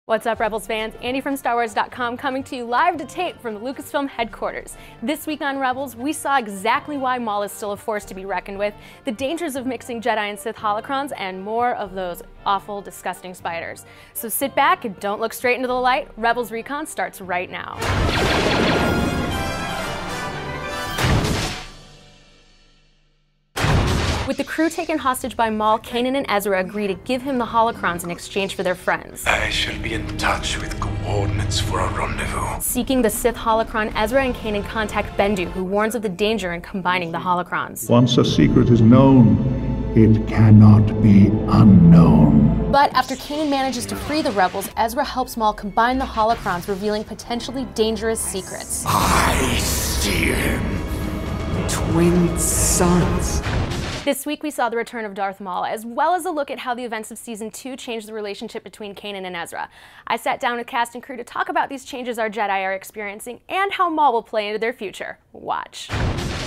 What's up, Rebels fans? Andi from StarWars.com coming to you live to tape from the Lucasfilm headquarters. This week on Rebels, we saw exactly why Maul is still a force to be reckoned with, the dangers of mixing Jedi and Sith holocrons, and more of those awful, disgusting spiders. So sit back and don't look straight into the light. Rebels Recon starts right now. With the crew taken hostage by Maul, Kanan and Ezra agree to give him the holocrons in exchange for their friends. I shall be in touch with coordinates for a rendezvous. Seeking the Sith holocron, Ezra and Kanan contact Bendu, who warns of the danger in combining the holocrons. Once a secret is known, it cannot be unknown. But after Kanan manages to free the rebels, Ezra helps Maul combine the holocrons, revealing potentially dangerous secrets. I see him. Twin sons. This week we saw the return of Darth Maul, as well as a look at how the events of Season 2 changed the relationship between Kanan and Ezra. I sat down with cast and crew to talk about these changes our Jedi are experiencing and how Maul will play into their future. Watch.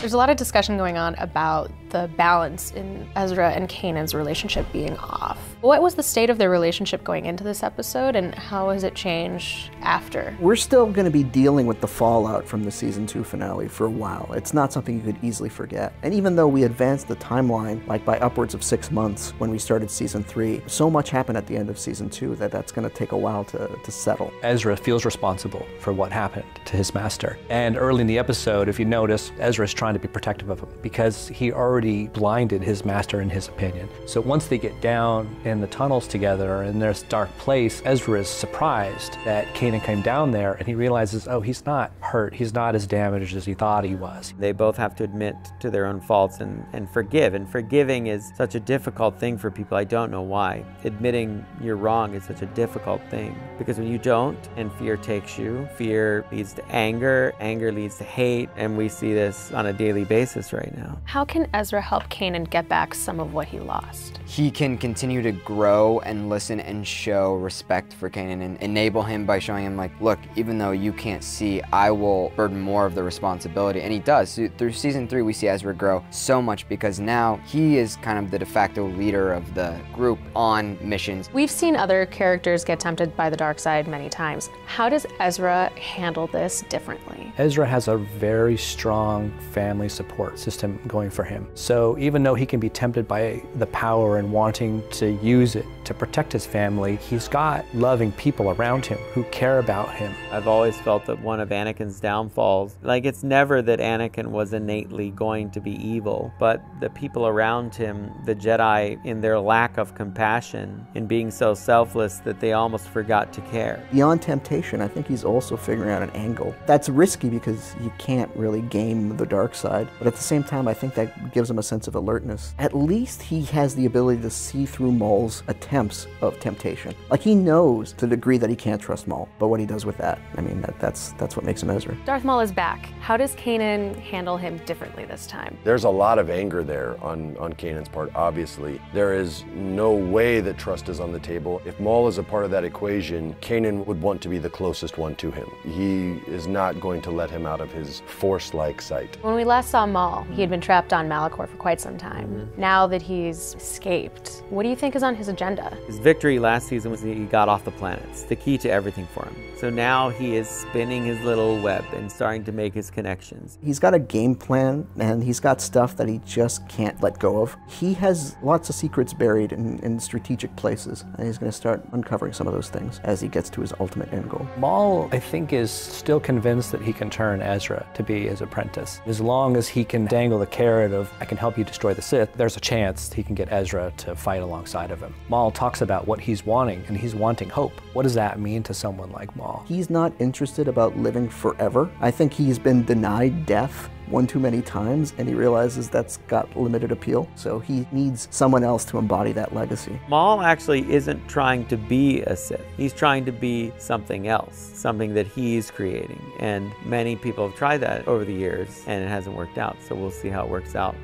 There's a lot of discussion going on about the balance in Ezra and Kanan's relationship being off. What was the state of their relationship going into this episode, and how has it changed after? We're still going to be dealing with the fallout from the Season 2 finale for a while. It's not something you could easily forget. And even though we advanced the timeline like by upwards of 6 months when we started Season 3, so much happened at the end of Season 2 that that's going to take a while to settle. Ezra feels responsible for what happened to his master. And early in the episode, if you notice, Ezra's trying to be protective of him because he already blinded his master in his opinion. So once they get down in the tunnels together in this dark place, Ezra is surprised that Kanan came down there and he realizes, oh, he's not hurt. He's not as damaged as he thought he was. They both have to admit to their own faults and forgive. And forgiving is such a difficult thing for people. I don't know why. Admitting you're wrong is such a difficult thing because when you don't and fear takes you, fear leads to anger, anger leads to hate, and we see this on a daily basis right now. How can Ezra help Kanan get back some of what he lost? He can continue to grow and listen and show respect for Kanan and enable him by showing him like, look, even though you can't see, I will burden more of the responsibility. And he does. Through Season 3, we see Ezra grow so much because now he is kind of the de facto leader of the group on missions. We've seen other characters get tempted by the dark side many times. How does Ezra handle this differently? Ezra has a very strong family support system going for him. So even though he can be tempted by the power and wanting to use it to protect his family, he's got loving people around him who care about him. I've always felt that one of Anakin's downfalls, like it's never that Anakin was innately going to be evil, but the people around him, the Jedi, in their lack of compassion, in being so selfless that they almost forgot to care. Beyond temptation, I think he's also figuring out an angle. That's risky because you can't really game the dark side, but at the same time, I think that gives him a sense of alertness. At least he has the ability to see through Maul's attempts of temptation. Like he knows to the degree that he can't trust Maul, but what he does with that, I mean, that's what makes him Ezra. Darth Maul is back. How does Kanan handle him differently this time? There's a lot of anger there on Kanan's part, obviously. There is no way that trust is on the table. If Maul is a part of that equation, Kanan would want to be the closest one to him. He is not going to let him out of his Force-like sight. When we last saw Maul, he had been trapped on Malachor for quite some time. Now that he's escaped, what do you think is on his agenda? His victory last season was that he got off the planet. It's the key to everything for him. So now he is spinning his little web and starting to make his connections. He's got a game plan and he's got stuff that he just can't let go of. He has lots of secrets buried in strategic places, and he's going to start uncovering some of those things as he gets to his ultimate end goal. Maul, I think, is still convinced that he can turn Ezra to be his apprentice. As long as he can dangle the carrot of, I can help you destroy the Sith, there's a chance he can get Ezra to fight alongside of him. Maul talks about what he's wanting, and he's wanting hope. What does that mean to someone like Maul? He's not interested about living forever. I think he's been denied death one too many times, and he realizes that's got limited appeal, so he needs someone else to embody that legacy. Maul actually isn't trying to be a Sith. He's trying to be something else, something that he's creating, and many people have tried that over the years, and it hasn't worked out, so we'll see how it works out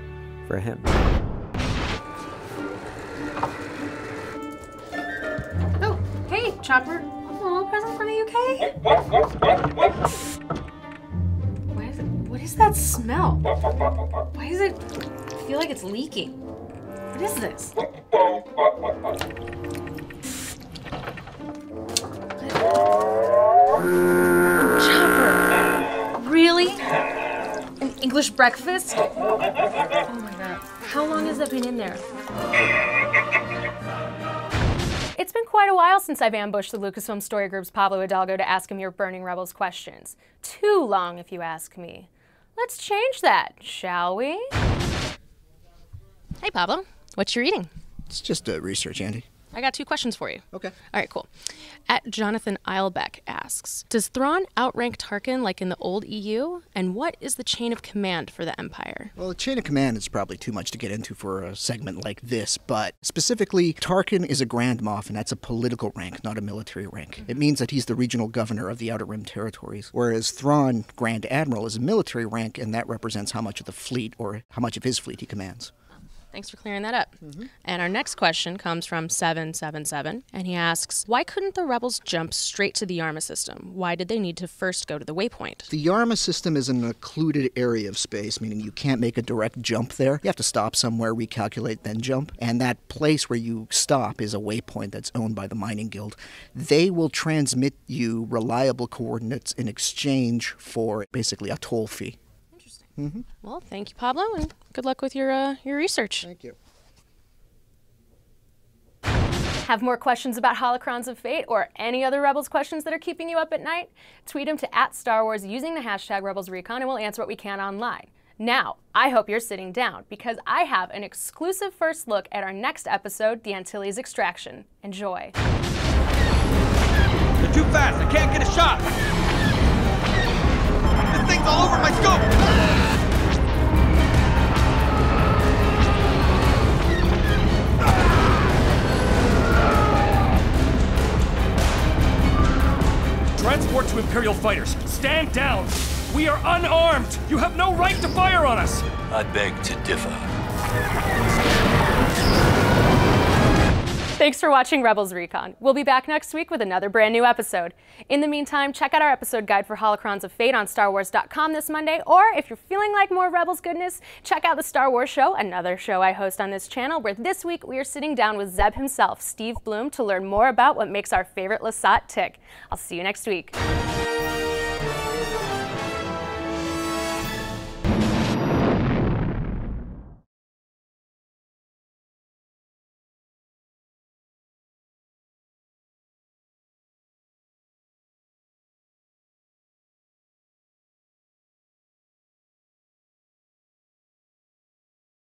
for him. Oh, hey, Chopper. Oh, present from the UK? What is that smell? Why does it feel like it's leaking? What is this? English breakfast? Oh my god. How long has that been in there? It's been quite a while since I've ambushed the Lucasfilm Story Group's Pablo Hidalgo to ask him your Burning Rebels questions. Too long, if you ask me. Let's change that, shall we? Hey, Pablo. What you reading? It's just research, Andy. I got 2 questions for you. Okay. All right, cool. At Jonathan Eilbeck asks, does Thrawn outrank Tarkin like in the old EU? And what is the chain of command for the Empire? Well, the chain of command is probably too much to get into for a segment like this, but specifically, Tarkin is a Grand Moff, and that's a political rank, not a military rank. It means that he's the regional governor of the Outer Rim territories, whereas Thrawn, Grand Admiral, is a military rank, and that represents how much of the fleet, or how much of his fleet he commands. Thanks for clearing that up. And our next question comes from 777, and he asks, why couldn't the Rebels jump straight to the Yarma system? Why did they need to first go to the waypoint? The Yarma system is an occluded area of space, meaning you can't make a direct jump there. You have to stop somewhere, recalculate, then jump. And that place where you stop is a waypoint that's owned by the Mining Guild. They will transmit you reliable coordinates in exchange for basically a toll fee. Well, thank you, Pablo, and good luck with your research. Thank you. Have more questions about Holocrons of Fate or any other Rebels questions that are keeping you up at night? Tweet them to @StarWars using the hashtag RebelsRecon, and we'll answer what we can online. Now, I hope you're sitting down, because I have an exclusive first look at our next episode, The Antilles Extraction. Enjoy. They're too fast. I can't get a shot. This thing's all over my scope. Transport to Imperial fighters. Stand down. We are unarmed. You have no right to fire on us. I beg to differ. Thanks for watching Rebels Recon. We'll be back next week with another brand new episode. In the meantime, check out our episode guide for Holocrons of Fate on StarWars.com this Monday, or if you're feeling like more Rebels goodness, check out the Star Wars Show, another show I host on this channel, where this week we are sitting down with Zeb himself, Steve Bloom, to learn more about what makes our favorite Lasat tick. I'll see you next week.